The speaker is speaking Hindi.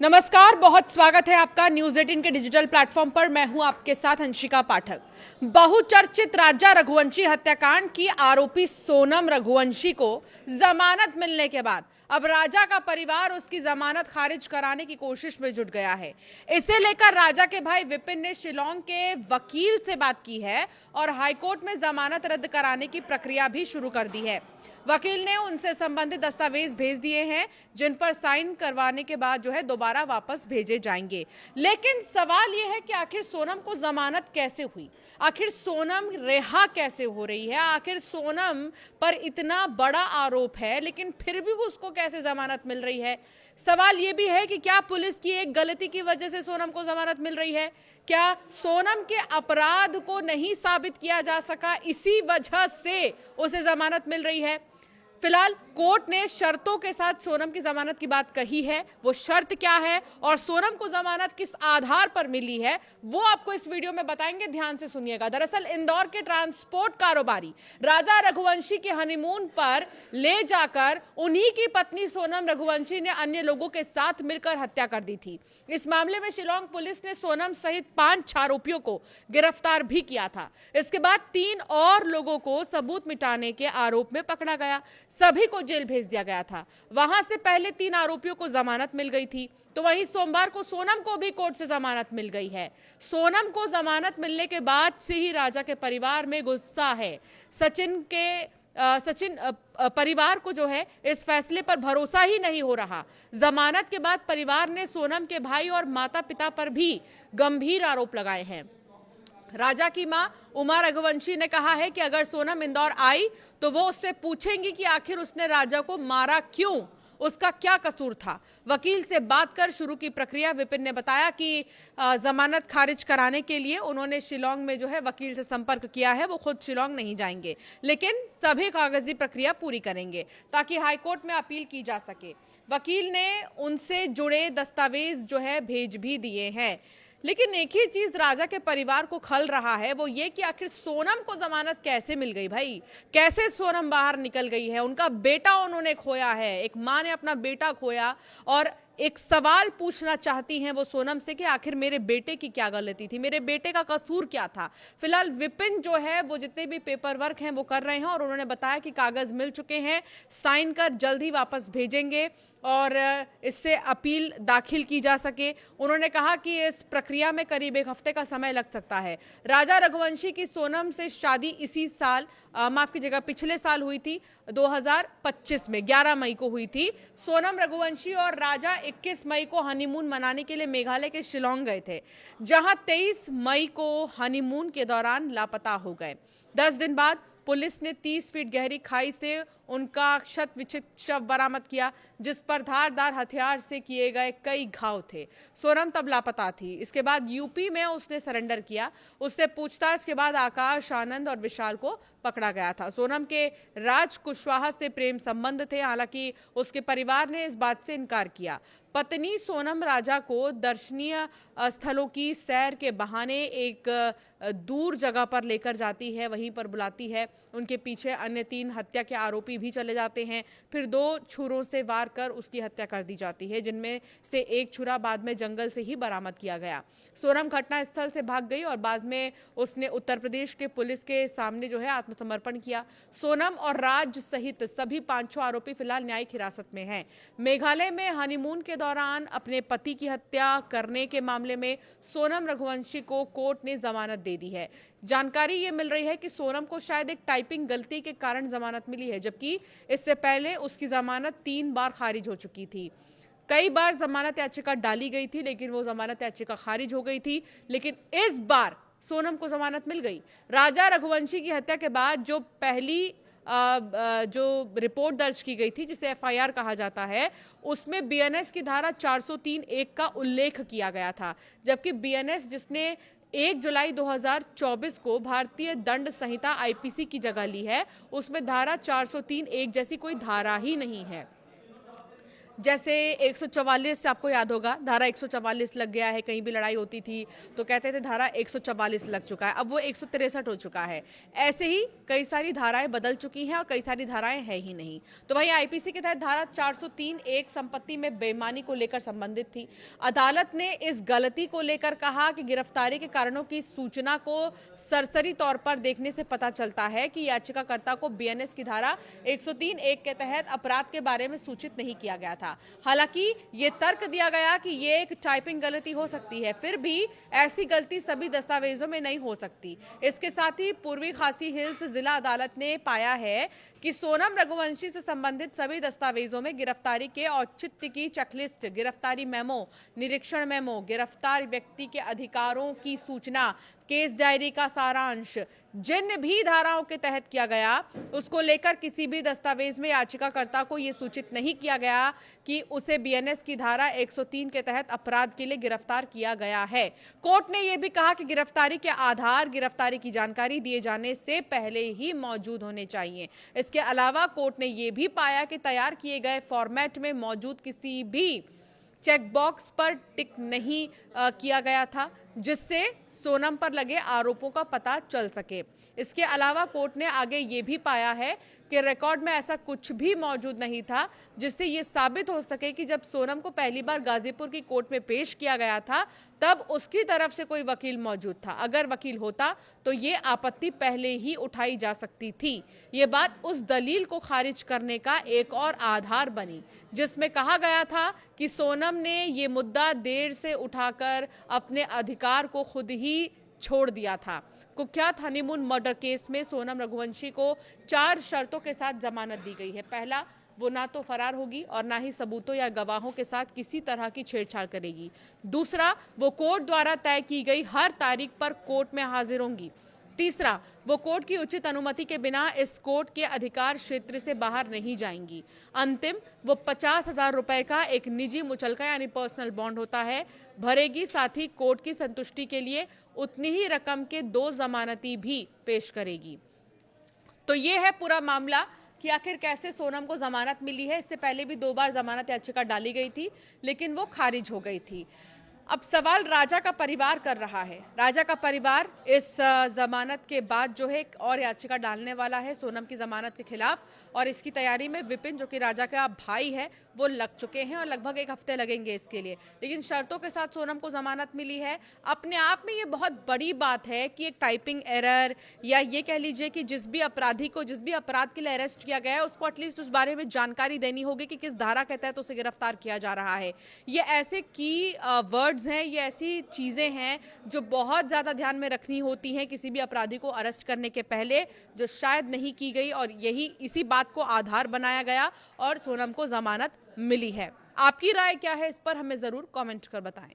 नमस्कार, बहुत स्वागत है आपका न्यूज 18 के डिजिटल प्लेटफॉर्म पर। मैं हूं आपके साथ अंशिका पाठक। बहुचर्चित राजा रघुवंशी हत्याकांड की आरोपी सोनम रघुवंशी को जमानत मिलने के बाद अब राजा का परिवार उसकी जमानत खारिज कराने की कोशिश में जुट गया है। इसे लेकर राजा के भाई विपिन ने शिलांग के वकील से बात की है और हाईकोर्ट में जमानत रद्द कराने की प्रक्रिया भी शुरू कर दी है। वकील ने उनसे संबंधित दस्तावेज भेज दिए हैं, जिन पर साइन करवाने के बाद दोबारा वापस भेजे जाएंगे। लेकिन सवाल यह है कि आखिर सोनम को जमानत कैसे हुई, आखिर सोनम रिहा कैसे हो रही है, आखिर सोनम पर इतना बड़ा आरोप है लेकिन फिर भी उसको कैसे जमानत मिल रही है। सवाल यह भी है कि क्या पुलिस की एक गलती की वजह से सोनम को जमानत मिल रही है, क्या सोनम के अपराध को नहीं साबित किया जा सका, इसी वजह से उसे जमानत मिल रही है। फिलहाल कोर्ट ने शर्तों के साथ सोनम की जमानत की बात कही है। वो शर्त क्या है और सोनम को जमानत किस आधार पर मिली है, वो आपको इस वीडियो में बताएंगे, ध्यान से सुनिएगा। दरअसल इंदौर के ट्रांसपोर्ट कारोबारी राजा रघुवंशी के हनीमून पर ले जाकर उन्हीं की पत्नी सोनम रघुवंशी ने अन्य लोगों के साथ मिलकर हत्या कर दी थी। इस मामले में शिलांग पुलिस ने सोनम सहित 5 आरोपियों को गिरफ्तार भी किया था। इसके बाद 3 और लोगों को सबूत मिटाने के आरोप में पकड़ा गया, सभी को जेल भेज दिया गया था। वहां से पहले 3 आरोपियों को जमानत मिल गई थी, तो वहीं सोमवार को सोनम को भी कोर्ट से जमानत मिल गई है। सोनम को जमानत मिलने के बाद से ही राजा के परिवार में गुस्सा है। सचिन परिवार को इस फैसले पर भरोसा ही नहीं हो रहा। जमानत के बाद परिवार ने सोनम के भाई और माता पिता पर भी गंभीर आरोप लगाए हैं। राजा की मां उमा रघुवंशी ने कहा है कि अगर सोनम इंदौर आई तो वो उससे पूछेंगी कि आखिर उसने राजा को मारा क्यों, उसका क्या कसूर था। वकील से बात कर शुरू की प्रक्रिया। विपिन ने बताया कि जमानत खारिज कराने के लिए उन्होंने शिलांग में वकील से संपर्क किया है। वो खुद शिलांग नहीं जाएंगे, लेकिन सभी कागजी प्रक्रिया पूरी करेंगे ताकि हाईकोर्ट में अपील की जा सके। वकील ने उनसे जुड़े दस्तावेज भेज भी दिए हैं। लेकिन एक ही चीज राजा के परिवार को खल रहा है, वो ये कि आखिर सोनम को जमानत कैसे मिल गई भाई, कैसे सोनम बाहर निकल गई है। उनका बेटा उन्होंने खोया है, एक मां ने अपना बेटा खोया और एक सवाल पूछना चाहती हैं वो सोनम से कि आखिर मेरे बेटे की क्या गलती थी, मेरे बेटे का कसूर क्या था। फिलहाल विपिन वो जितने भी पेपर वर्क हैं वो कर रहे हैं और उन्होंने बताया कि कागज मिल चुके हैं, साइन कर जल्द ही वापस भेजेंगे और इससे अपील दाखिल की जा सके। उन्होंने कहा कि इस प्रक्रिया में करीब 1 हफ्ते का समय लग सकता है। राजा रघुवंशी की सोनम से शादी इसी साल पिछले साल हुई थी, 2025 में 11 मई को हुई थी। सोनम रघुवंशी और राजा 21 मई को हनीमून मनाने के लिए मेघालय के शिलांग गए थे, जहां 23 मई को हनीमून के दौरान लापता हो गए। 10 दिन बाद पुलिस ने 30 फीट गहरी खाई से उनका क्षत विक्षत शव बरामद किया, जिस पर धारदार हथियार से किए गए कई घाव थे। सोनम तब लापता थी। इसके बाद यूपी में उसने सरेंडर किया। उससे पूछताछ के बाद आकाश, आनंद और विशाल को पकड़ा गया था। सोनम के राज कुशवाहा से प्रेम संबंध थे, हालांकि उसके परिवार ने इस बात से इनकार किया। पत्नी सोनम राजा को दर्शनीय स्थलों की सैर के बहाने एक दूर जगह पर लेकर जाती है, वहीं पर बुलाती है। उनके पीछे अन्य 3 हत्या के आरोपी भी चले जाते हैं। फिर 2 छुरों से वार कर उसकी हत्या कर दी जाती है, जिनमें से एक छुरा बाद में जंगल से ही बरामद किया गया। सोनम घटनास्थल से भाग गई और बाद में उसने उत्तर प्रदेश के पुलिस के सामने आत्मसमर्पण किया। सोनम और राज सहित सभी 5 आरोपी फिलहाल न्यायिक हिरासत में हैं। मेघालय में हनीमून के दौरान अपने पति की हत्या करने के मामले में सोनम रघुवंशी को कोर्ट ने जमानत दे दी है। जानकारी ये मिल रही है कि सोनम को शायद एक टाइपिंग गलती के कारण जमानत मिली है, जबकि इससे पहले उसकी जमानत 3 बार खारिज हो चुकी थी। कई बार जमानत याचिका डाली गई थी, लेकिन वो जमानत याचिका खारिज हो गई थी। लेकिन इस बार सोनम को जमानत मिल गई। राजा रघुवंशी की हत्या के बाद जो पहली जो रिपोर्ट दर्ज की गई थी, जिसे एफआईआर कहा जाता है, उसमें बीएनएस की धारा 403(1) का उल्लेख किया गया था, जबकि बीएनएस जिसने 1 जुलाई 2024 को भारतीय दंड संहिता आईपीसी की जगह ली है, उसमें धारा 403(1) जैसी कोई धारा ही नहीं है। जैसे 144 आपको याद होगा, धारा 144 लग गया है, कहीं भी लड़ाई होती थी तो कहते थे धारा 144 लग चुका है, अब वो 163 हो चुका है। ऐसे ही कई सारी धाराएं बदल चुकी हैं और कई सारी धाराएं है ही नहीं। तो वहीं आईपीसी के तहत धारा 403 एक संपत्ति में बेईमानी को लेकर संबंधित थी। अदालत ने इस गलती को लेकर कहा कि गिरफ्तारी के कारणों की सूचना को सरसरी तौर पर देखने से पता चलता है कि याचिकाकर्ता को बीएनएस की धारा 103 एक के तहत अपराध के बारे में सूचित नहीं किया गया था। हालांकि ये तर्क दिया गया कि ये एक टाइपिंग गलती हो सकती है, फिर भी ऐसी गलती सभी दस्तावेजों में नहीं हो सकती। इसके साथ ही पूर्वी खासी हिल्स जिला अदालत ने पाया है कि सोनम रघुवंशी से संबंधित सभी दस्तावेजों में गिरफ्तारी के औचित्य की चेकलिस्ट, गिरफ्तारी मेमो, निरीक्षण मेमो, गिरफ्तार व्यक्ति के अधिकारों की सूचना, केस डायरी का सारांश, जिन भी धाराओं के तहत किया गया उसको लेकर किसी भी दस्तावेज में याचिकाकर्ता को यह सूचित नहीं किया गया कि उसे बीएनएस की धारा 103 के तहत अपराध के लिए गिरफ्तार किया गया है। कोर्ट ने यह भी कहा कि गिरफ्तारी के आधार गिरफ्तारी की जानकारी दिए जाने से पहले ही मौजूद होने चाहिए। इसके अलावा कोर्ट ने यह भी पाया कि तैयार किए गए फॉर्मेट में मौजूद किसी भी चेकबॉक्स पर टिक नहीं किया गया था जिससे सोनम पर लगे आरोपों का पता चल सके। इसके अलावा कोर्ट ने आगे ये भी पाया है कि रिकॉर्ड में ऐसा कुछ भी मौजूद नहीं था जिससे ये साबित हो सके कि जब सोनम को पहली बार गाजीपुर की कोर्ट में पेश किया गया था तब उसकी तरफ से कोई वकील मौजूद था। अगर वकील होता तो ये आपत्ति पहले ही उठाई जा सकती थी। ये बात उस दलील को खारिज करने का एक और आधार बनी जिसमें कहा गया था कि सोनम ने ये मुद्दा देर से उठाकर अपने अधिकार को खुद ही छोड़ दिया था। कुख्यात हनीमून मर्डर केस में सोनम रघुवंशी को 4 शर्तों के साथ जमानत दी गई है। पहला, वो ना तो फरार होगी और ना ही सबूतों या गवाहों के साथ किसी तरह की छेड़छाड़ करेगी। दूसरा, वो कोर्ट द्वारा तय की गई हर तारीख पर कोर्ट में हाजिर होंगी। तीसरा, वो कोर्ट की उचित अनुमति के बिना इस कोर्ट के अधिकार क्षेत्र से बाहर नहीं जाएंगी। अंतिम, वो 50,000 रुपए का एक निजी मुचलका यानी पर्सनल बॉन्ड होता है भरेगी। साथ ही कोर्ट की संतुष्टि के लिए उतनी ही रकम के 2 जमानती भी पेश करेगी। तो ये है पूरा मामला कि आखिर कैसे सोनम को जमानत मिली है। इससे पहले भी 2 बार जमानत याचिका डाली गई थी लेकिन वो खारिज हो गई थी। अब सवाल राजा का परिवार कर रहा है। राजा का परिवार इस जमानत के बाद जो है एक और याचिका डालने वाला है सोनम की जमानत के खिलाफ और इसकी तैयारी में विपिन जो कि राजा का भाई है वो लग चुके हैं और लगभग 1 हफ्ते लगेंगे इसके लिए। लेकिन शर्तों के साथ सोनम को जमानत मिली है। अपने आप में ये बहुत बड़ी बात है कि एक टाइपिंग एरर या ये कह लीजिए कि जिस भी अपराधी को जिस भी अपराध के लिए अरेस्ट किया गया है उसको एटलीस्ट उस बारे में जानकारी देनी होगी कि किस धारा के तहत उसे गिरफ्तार किया जा रहा है। ये ऐसे की वर्ड्स हैं, ये ऐसी चीज़ें हैं जो बहुत ज़्यादा ध्यान में रखनी होती हैं किसी भी अपराधी को अरेस्ट करने के पहले, जो शायद नहीं की गई और यही इसी बात को आधार बनाया गया और सोनम को जमानत मिली है। आपकी राय क्या है इस पर हमें ज़रूर कमेंट कर बताएं।